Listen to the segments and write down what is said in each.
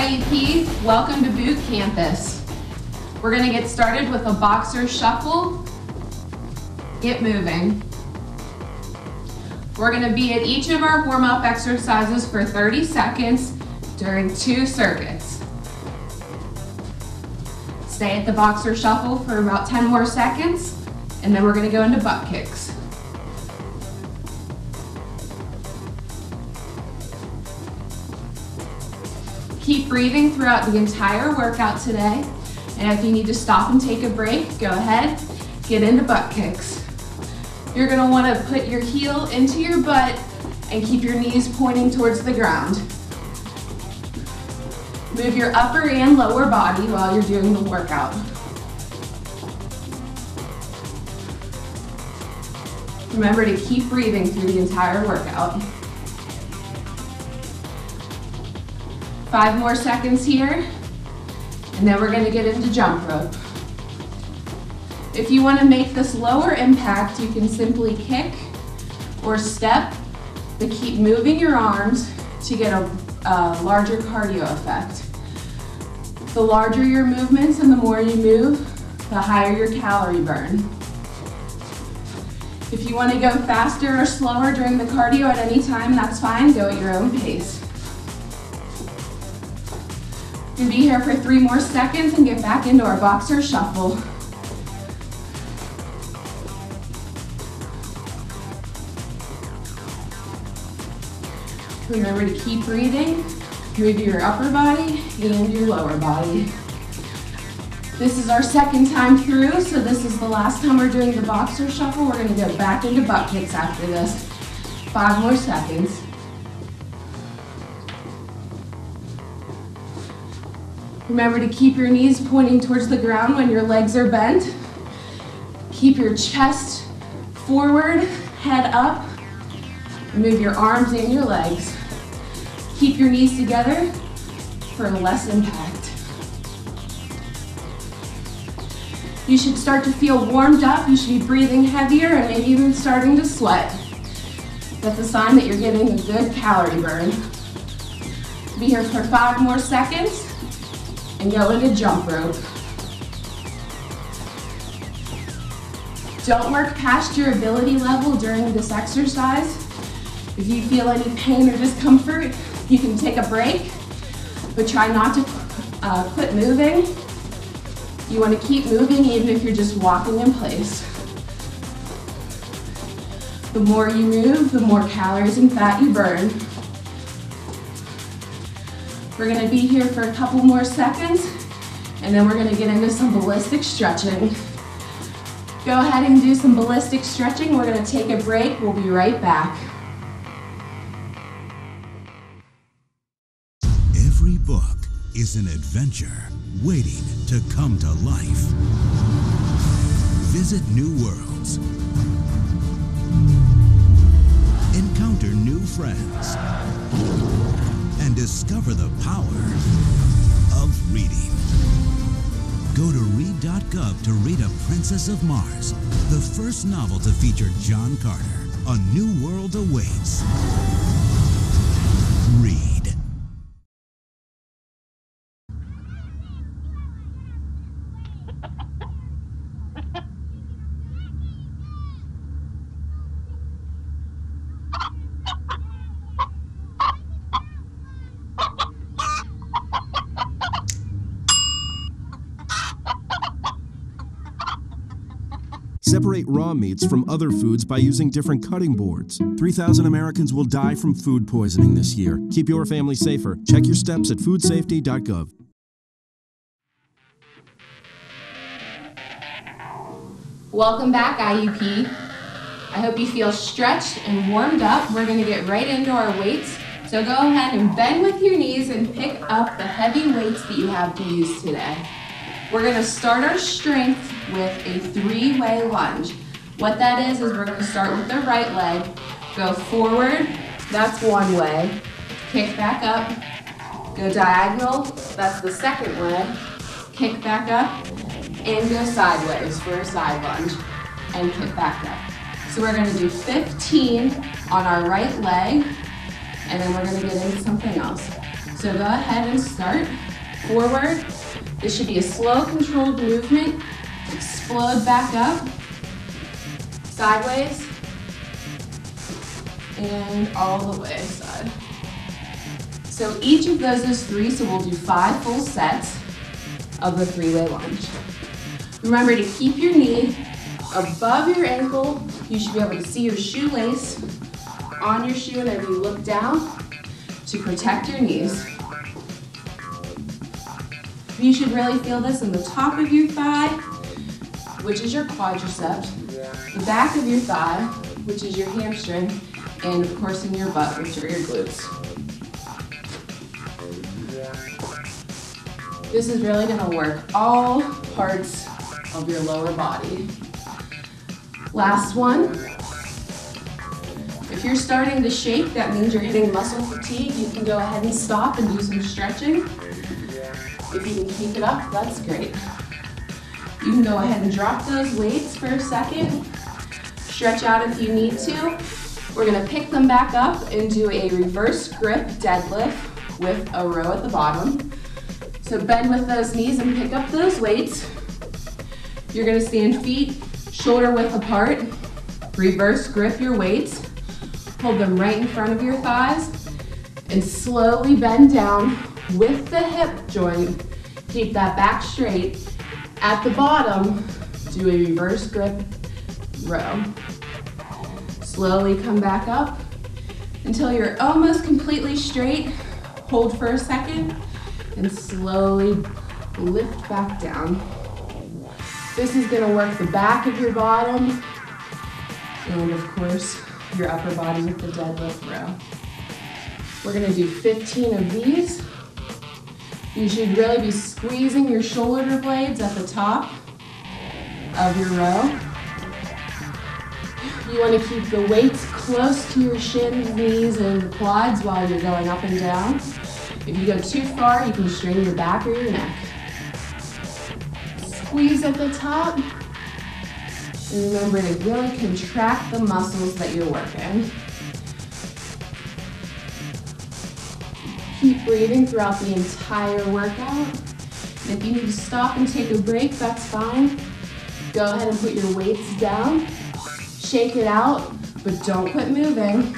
IUP, welcome to Boot Campus. We're going to get started with a boxer shuffle. Get moving. We're going to be at each of our warm-up exercises for 30 seconds during 2 circuits. Stay at the boxer shuffle for about 10 more seconds, and then we're going to go into butt kicks. Keep breathing throughout the entire workout today, and if you need to stop and take a break, go ahead, get into butt kicks. You're going to want to put your heel into your butt and keep your knees pointing towards the ground. Move your upper and lower body while you're doing the workout. Remember to keep breathing through the entire workout. 5 more seconds here, and then we're going to get into jump rope. If you want to make this lower impact, you can simply kick or step, but keep moving your arms to get a larger cardio effect. The larger your movements and the more you move, the higher your calorie burn. If you want to go faster or slower during the cardio at any time, that's fine, go at your own pace. We'll be here for 3 more seconds and get back into our boxer shuffle. Remember to keep breathing, move your upper body and your lower body. This is our second time through, so this is the last time we're doing the boxer shuffle. We're going to go back into butt kicks after this. 5 more seconds. Remember to keep your knees pointing towards the ground when your legs are bent. Keep your chest forward, head up. Move your arms and your legs. Keep your knees together for less impact. You should start to feel warmed up. You should be breathing heavier and maybe even starting to sweat. That's a sign that you're getting a good calorie burn. Be here for 5 more seconds and go into jump rope. Don't work past your ability level during this exercise. If you feel any pain or discomfort, you can take a break, but try not to quit moving. You want to keep moving even if you're just walking in place. The more you move, the more calories and fat you burn. We're going to be here for a couple more seconds, and then we're going to get into some ballistic stretching. Go ahead and do some ballistic stretching. We're going to take a break. We'll be right back. Every book is an adventure waiting to come to life. Visit new worlds. Encounter new friends. And discover the power of reading. Go to read.gov to read A Princess of Mars, the first novel to feature John Carter. A new world awaits. Read. Separate raw meats from other foods by using different cutting boards. 3,000 Americans will die from food poisoning this year. Keep your family safer. Check your steps at foodsafety.gov. Welcome back, IUP. I hope you feel stretched and warmed up. We're going to get right into our weights. So go ahead and bend with your knees and pick up the heavy weights that you have to use today. We're going to start our strength with a 3-way lunge. What that is we're going to start with the right leg, go forward, that's 1 way, kick back up, go diagonal, that's the 2nd leg, kick back up, and go sideways for a side lunge, and kick back up. So we're going to do 15 on our right leg, and then we're going to get into something else. So So go ahead and start forward. This should be a slow, controlled movement. Explode back up, sideways, and all the way side. So each of those is 3, so we'll do 5 full sets of the 3-way lunge. Remember to keep your knee above your ankle. You should be able to see your shoelace on your shoe whenever you look down to protect your knees. You should really feel this in the top of your thigh, which is your quadricep, the back of your thigh, which is your hamstring, and of course in your butt, which are your glutes. This is really going to work all parts of your lower body. Last one. If you're starting to shake, that means you're hitting muscle fatigue. You can go ahead and stop and do some stretching. If you can keep it up, that's great. You can go ahead and drop those weights for a second. Stretch out if you need to. We're going to pick them back up and do a reverse grip deadlift with a row at the bottom. So bend with those knees and pick up those weights. You're going to stand feet shoulder width apart. Reverse grip your weights. Hold them right in front of your thighs and slowly bend down with the hip joint. Keep that back straight. At the bottom, do a reverse grip row. Slowly come back up until you're almost completely straight. Hold for a second and slowly lift back down. This is going to work the back of your bottom and of course your upper body with the deadlift row. We're going to do 15 of these. You should really be squeezing your shoulder blades at the top of your row. You want to keep the weights close to your shins, knees, and quads while you're going up and down. If you go too far, you can strain your back or your neck. Squeeze at the top. And remember to really contract the muscles that you're working. Keep breathing throughout the entire workout. And if you need to stop and take a break, that's fine. Go ahead and put your weights down. Shake it out, but don't quit moving.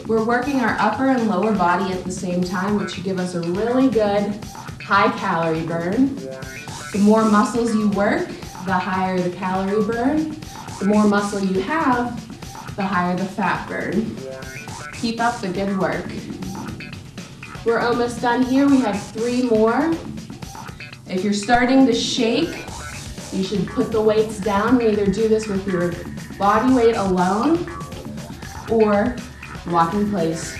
We're working our upper and lower body at the same time, which should give us a really good high calorie burn. The more muscles you work, the higher the calorie burn. The more muscle you have, the higher the fat burn. Keep up the good work. We're almost done here. We have 3 more. If you're starting to shake, you should put the weights down and either do this with your body weight alone or walk in place.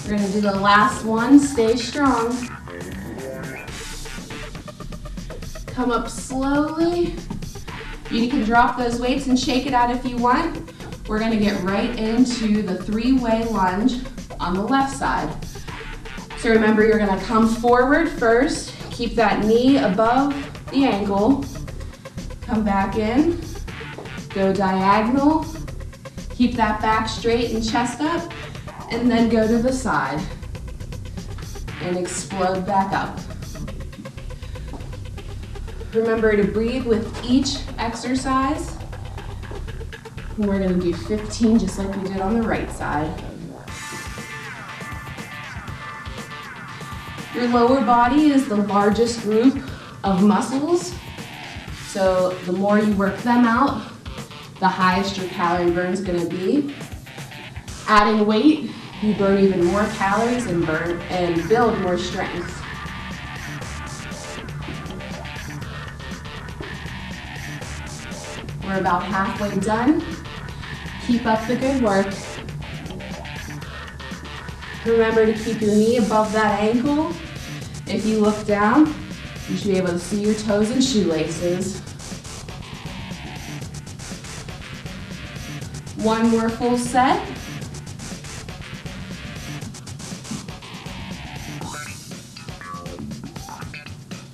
We're going to do the last one. Stay strong. Come up slowly. You can drop those weights and shake it out if you want. We're going to get right into the 3-way lunge on the left side. So remember, you're going to come forward first. Keep that knee above the ankle. Come back in. Go diagonal. Keep that back straight and chest up. And then go to the side. And explode back up. Remember to breathe with each exercise. And we're going to do 15 just like we did on the right side. Your lower body is the largest group of muscles. So the more you work them out, the highest your calorie burn is going to be. Adding weight, you burn even more calories and build more strength. We're about halfway done. Keep up the good work. Remember to keep your knee above that ankle. If you look down, you should be able to see your toes and shoelaces. One more full set.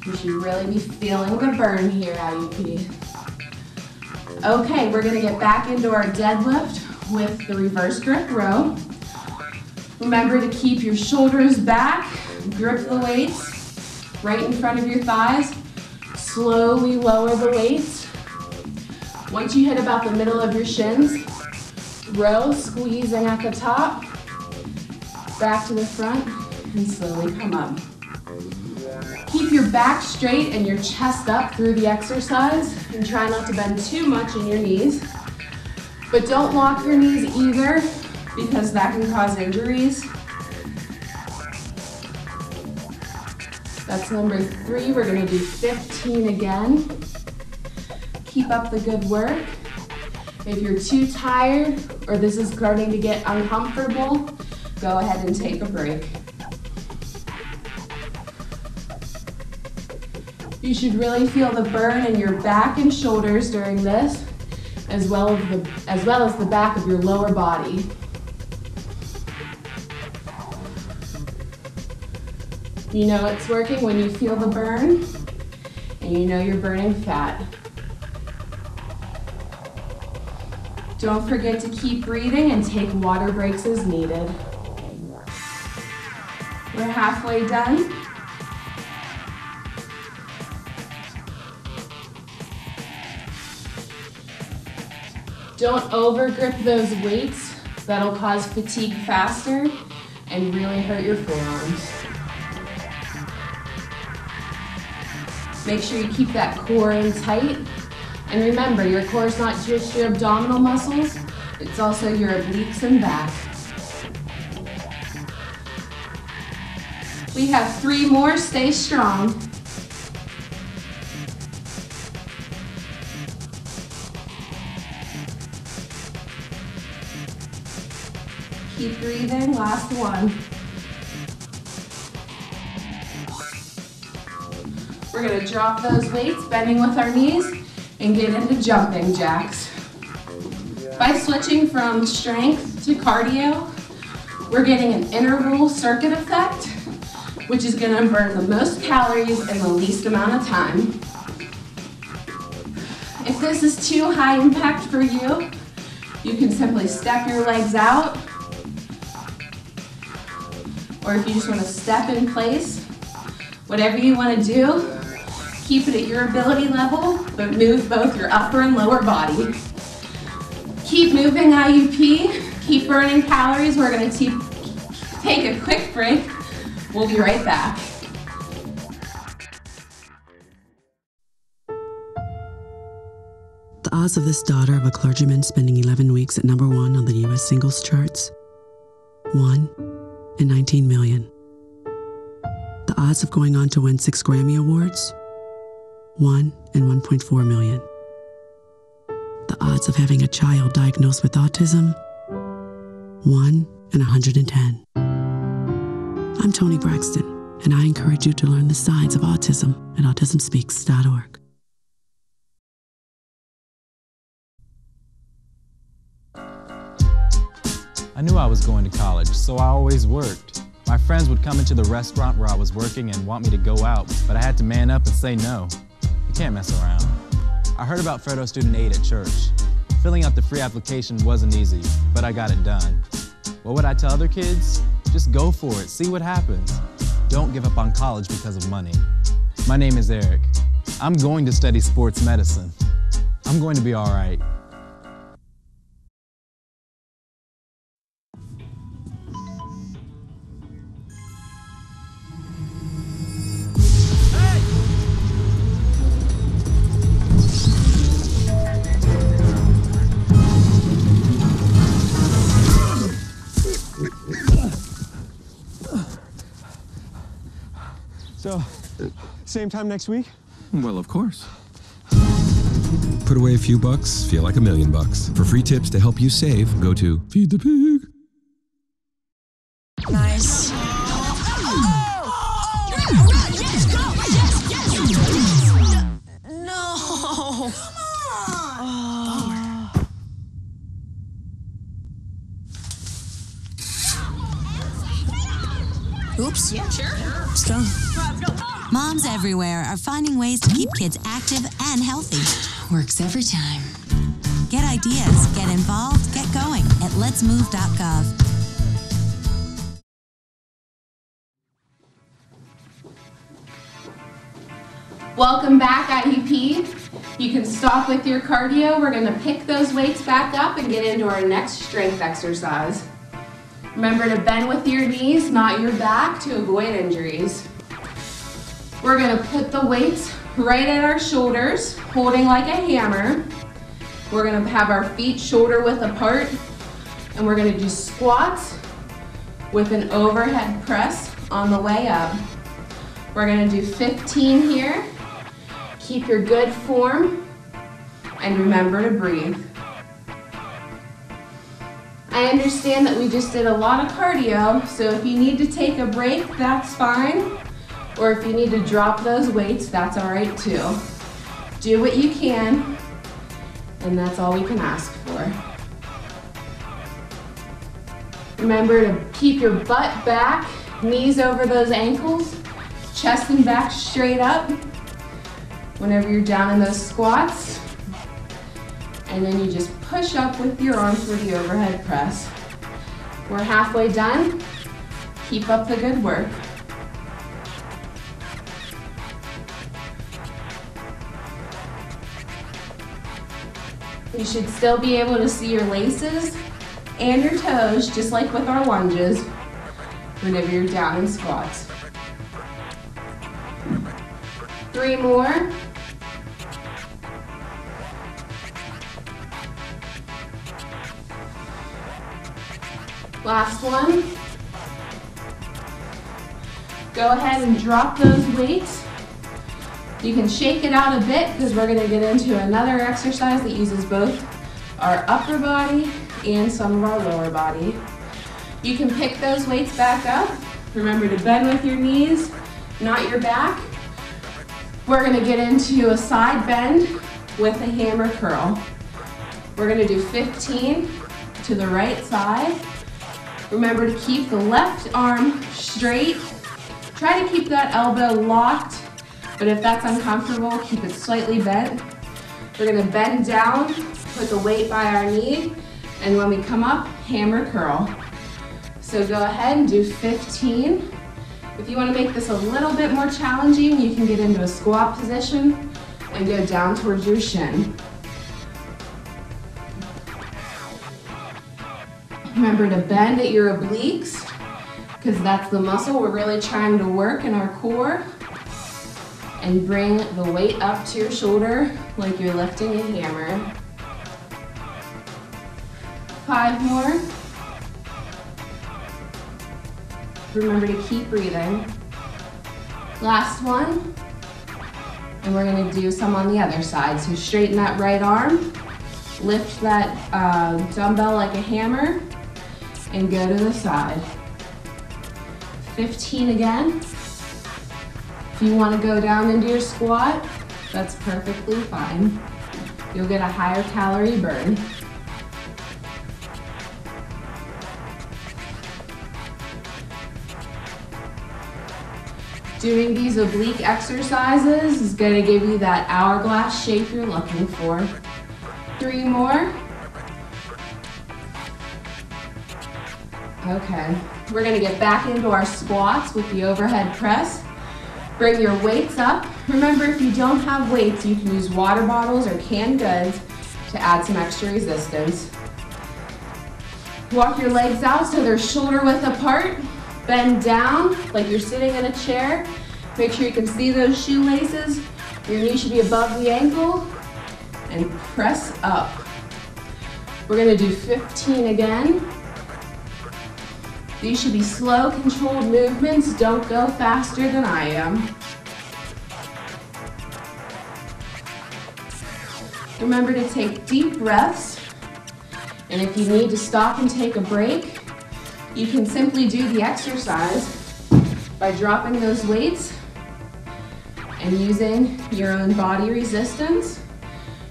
You should really be feeling the burn here, IUP. Okay, we're gonna get back into our deadlift with the reverse grip row. Remember to keep your shoulders back, grip the weights right in front of your thighs. Slowly lower the weights. Once you hit about the middle of your shins, row, squeezing at the top, back to the front, and slowly come up. Keep your back straight and your chest up through the exercise, and try not to bend too much in your knees. But don't lock your knees either, because that can cause injuries. That's number 3. We're gonna do 15 again. Keep up the good work. If you're too tired or this is starting to get uncomfortable, go ahead and take a break. You should really feel the burn in your back and shoulders during this, as well as the back of your lower body. You know it's working when you feel the burn, and you know you're burning fat. Don't forget to keep breathing and take water breaks as needed. We're halfway done. Don't overgrip those weights. That'll cause fatigue faster and really hurt your forearms. Make sure you keep that core in tight. And remember, your core is not just your abdominal muscles, it's also your obliques and back. We have 3 more, stay strong. Keep breathing, last one. We're gonna drop those weights, bending with our knees, and get into jumping jacks. By switching from strength to cardio, we're getting an interval circuit effect, which is gonna burn the most calories in the least amount of time. If this is too high impact for you, you can simply step your legs out, or if you just wanna step in place, whatever you wanna do, keep it at your ability level, but move both your upper and lower body. Keep moving, IUP. Keep burning calories. We're gonna take a quick break. We'll be right back. The odds of this daughter of a clergyman spending 11 weeks at #1 on the US singles charts? 1 in 19 million. The odds of going on to win 6 Grammy Awards? 1 in 1.4 million. The odds of having a child diagnosed with autism? 1 in 110. I'm Toni Braxton, and I encourage you to learn the signs of autism at autismspeaks.org. I knew I was going to college, so I always worked. My friends would come into the restaurant where I was working and want me to go out, but I had to man up and say no. You can't mess around. I heard about Fredo Student Aid at church. Filling out the free application wasn't easy, but I got it done. What would I tell other kids? Just go for it, see what happens. Don't give up on college because of money. My name is Eric. I'm going to study sports medicine. I'm going to be all right. So, same time next week? Well, of course. Put away a few bucks, feel like $1 million. For free tips to help you save, go to Feed the Pig. Nice. No. Oops. Yeah, sure. Let's go. Moms everywhere are finding ways to keep kids active and healthy. Works every time. ideas. Get involved, get going at letsmove.gov. Welcome back, IUP. You can stop with your cardio. We're going to pick those weights back up and get into our next strength exercise. Remember to bend with your knees, not your back, to avoid injuries. We're going to put the weights right at our shoulders, holding like a hammer. We're going to have our feet shoulder width apart, and we're going to do squats with an overhead press on the way up. We're going to do 15 here. Keep your good form, and remember to breathe. I understand that we just did a lot of cardio, so if you need to take a break, that's fine. Or if you need to drop those weights, that's all right too. Do what you can, and that's all we can ask for. Remember to keep your butt back, knees over those ankles, chest and back straight up whenever you're down in those squats. And then you just push up with your arms for the overhead press. We're halfway done. Keep up the good work. You should still be able to see your laces and your toes, just like with our lunges, whenever you're down in squats. 3 more. Last one. Go ahead and drop those weights. You can shake it out a bit because we're going to get into another exercise that uses both our upper body and some of our lower body. You can pick those weights back up. Remember to bend with your knees, not your back. We're going to get into a side bend with a hammer curl. We're going to do 15 to the right side. Remember to keep the left arm straight. Try to keep that elbow locked, but if that's uncomfortable, keep it slightly bent. We're going to bend down, put the weight by our knee, and when we come up, hammer curl. So go ahead and do 15. If you want to make this a little bit more challenging, you can get into a squat position and go down towards your shin. Remember to bend at your obliques, because that's the muscle we're really trying to work in our core. And bring the weight up to your shoulder like you're lifting a hammer. 5 more. Remember to keep breathing. Last one. And we're going to do some on the other side. So straighten that right arm, lift that dumbbell like a hammer, and go to the side. 15 again. If you want to go down into your squat, that's perfectly fine. You'll get a higher calorie burn. Doing these oblique exercises is going to give you that hourglass shape you're looking for. 3 more. Okay, we're going to get back into our squats with the overhead press. Bring your weights up. Remember, if you don't have weights, you can use water bottles or canned goods to add some extra resistance. Walk your legs out so they're shoulder width apart. Bend down like you're sitting in a chair. Make sure you can see those shoelaces. Your knee should be above the ankle. And press up. We're going to do 15 again. These should be slow, controlled movements. Don't go faster than I am. Remember to take deep breaths. And if you need to stop and take a break, you can simply do the exercise by dropping those weights and using your own body resistance.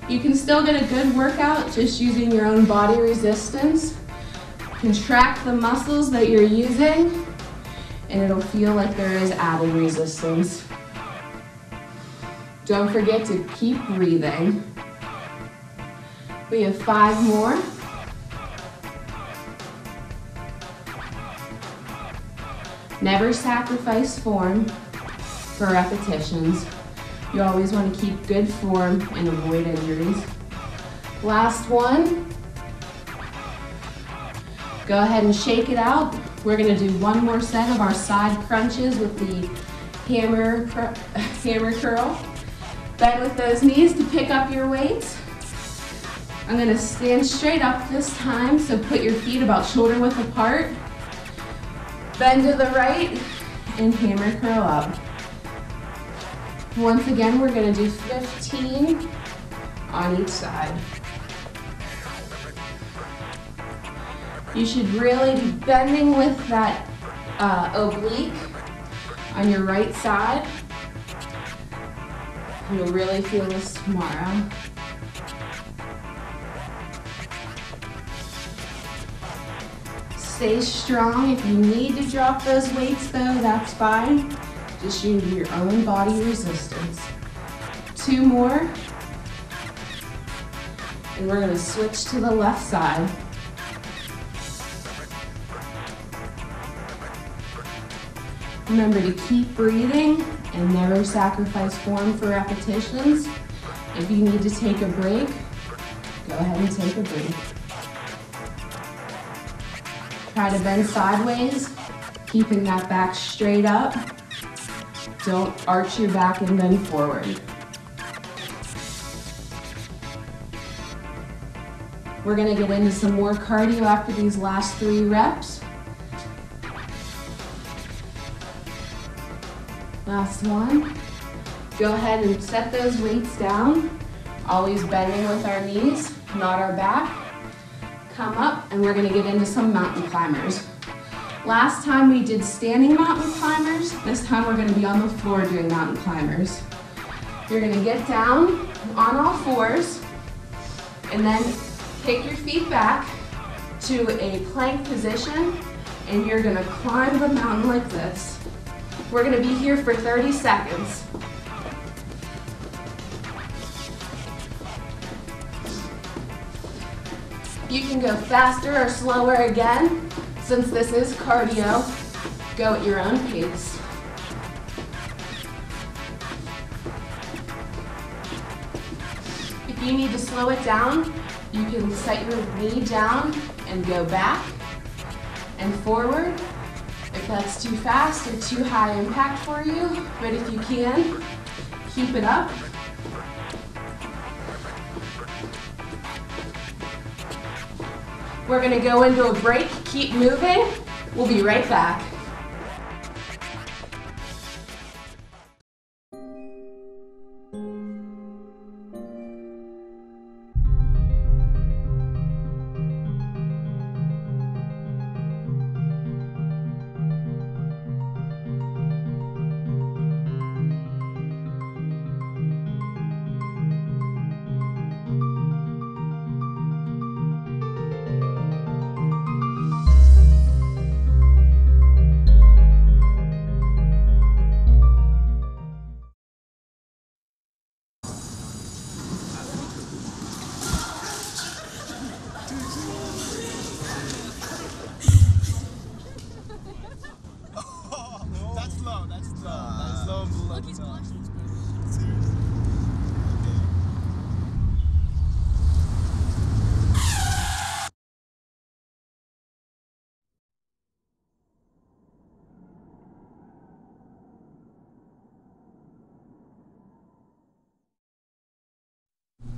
You can still get a good workout just using your own body resistance. Contract the muscles that you're using, and it'll feel like there is added resistance. Don't forget to keep breathing. We have 5 more. Never sacrifice form for repetitions. You always want to keep good form and avoid injuries. Last one. Go ahead and shake it out. We're going to do one more set of our side crunches with the hammer curl. Bend with those knees to pick up your weights. I'm going to stand straight up this time, so put your feet about shoulder width apart. Bend to the right and hammer curl up. Once again, we're going to do 15 on each side. You should really be bending with that oblique on your right side. You'll really feel this tomorrow. Stay strong. If you need to drop those weights though, that's fine. Just use your own body resistance. 2 more. And we're going to switch to the left side. Remember to keep breathing and never sacrifice form for repetitions. If you need to take a break, go ahead and take a break. Try to bend sideways, keeping that back straight up. Don't arch your back and bend forward. We're going to get into some more cardio after these last 3 reps. Last one. Go ahead and set those weights down. Always bending with our knees, not our back. Come up, and we're going to get into some mountain climbers. Last time we did standing mountain climbers. This time we're going to be on the floor doing mountain climbers. You're going to get down on all fours, and then kick your feet back to a plank position, and you're going to climb the mountain like this. We're going to be here for 30 seconds. You can go faster or slower again. Since this is cardio, go at your own pace. If you need to slow it down, you can set your knee down and go back and forward. If that's too fast or too high impact for you, but if you can, keep it up. We're gonna go into a break, keep moving. We'll be right back.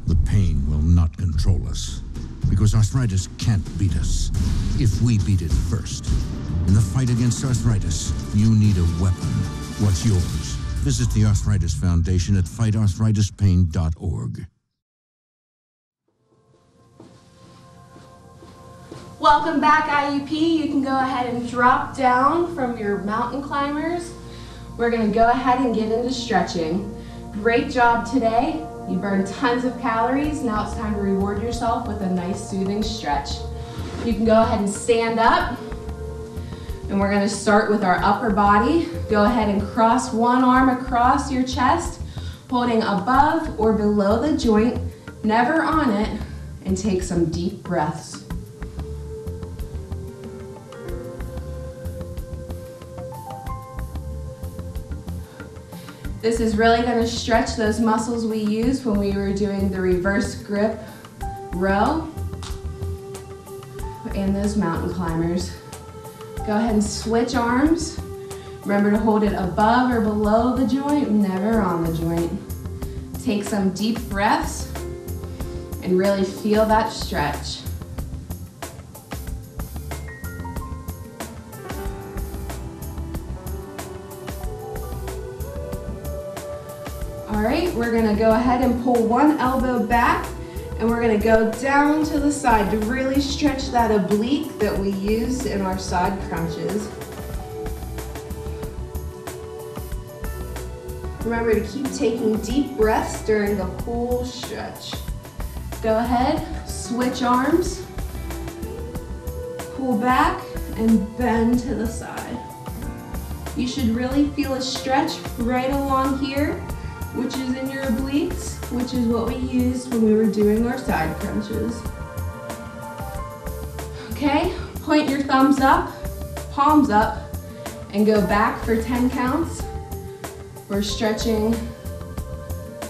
The pain will not control us, because arthritis can't beat us if we beat it first. In the fight against arthritis, you need a weapon. What's yours? Visit the Arthritis Foundation at fightarthritispain.org. Welcome back, IUP. You can go ahead and drop down from your mountain climbers. We're going to go ahead and get into stretching. Great job today. You burned tons of calories. Now it's time to reward yourself with a nice soothing stretch. You can go ahead and stand up. And we're going to start with our upper body. Go ahead and cross one arm across your chest, holding above or below the joint, never on it, and take some deep breaths. This is really going to stretch those muscles we used when we were doing the reverse grip row and those mountain climbers. Go ahead and switch arms. Remember to hold it above or below the joint, never on the joint. Take some deep breaths and really feel that stretch. All right, we're gonna go ahead and pull one elbow back and we're gonna go down to the side to really stretch that oblique that we used in our side crunches. Remember to keep taking deep breaths during the whole stretch. Go ahead, switch arms, pull back and bend to the side. You should really feel a stretch right along here, which is in your obliques, which is what we used when we were doing our side crunches. Okay, point your thumbs up, palms up, and go back for 10 counts. We're stretching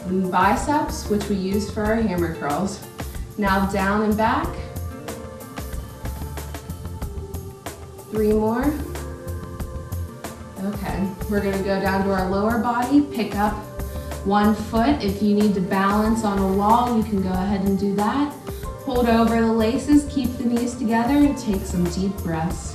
the biceps, which we used for our hammer curls. Now down and back. 3 more. Okay, we're gonna go down to our lower body, pick up 1 foot. If you need to balance on a wall, you can go ahead and do that. Hold over the laces, keep the knees together, and take some deep breaths.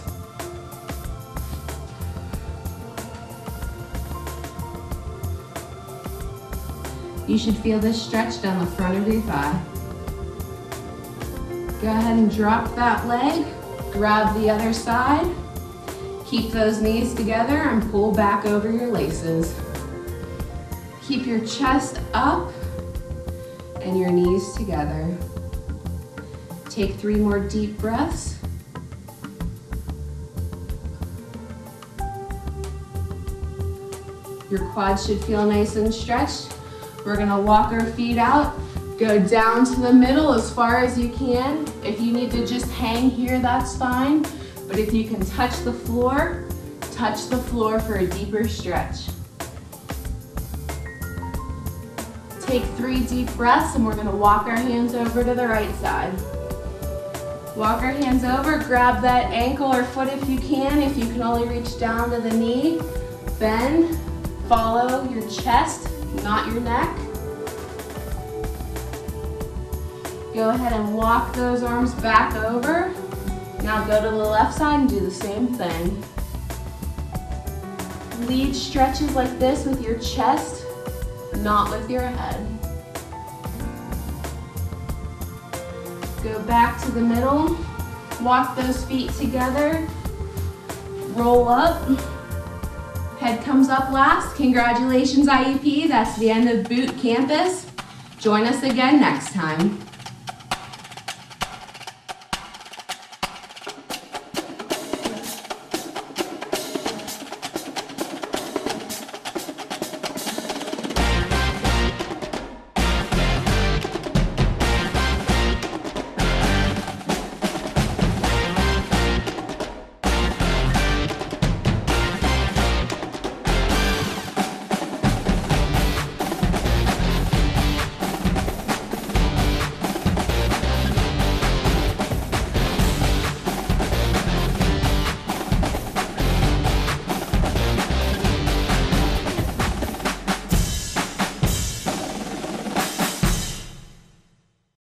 You should feel this stretch down the front of your thigh. Go ahead and drop that leg, grab the other side, keep those knees together and pull back over your laces. Keep your chest up and your knees together. Take 3 more deep breaths. Your quads should feel nice and stretched. We're gonna walk our feet out, go down to the middle as far as you can. If you need to just hang here, that's fine. But if you can touch the floor for a deeper stretch. Take 3 deep breaths and we're gonna walk our hands over to the right side. Walk our hands over, grab that ankle or foot if you can. If you can only reach down to the knee, bend, follow your chest, not your neck. Go ahead and walk those arms back over. Now go to the left side and do the same thing. Lead stretches like this with your chest, not with your head. Go back to the middle, walk those feet together, roll up. Head comes up last. Congratulations, IUP. That's the end of Boot Campus. Join us again next time.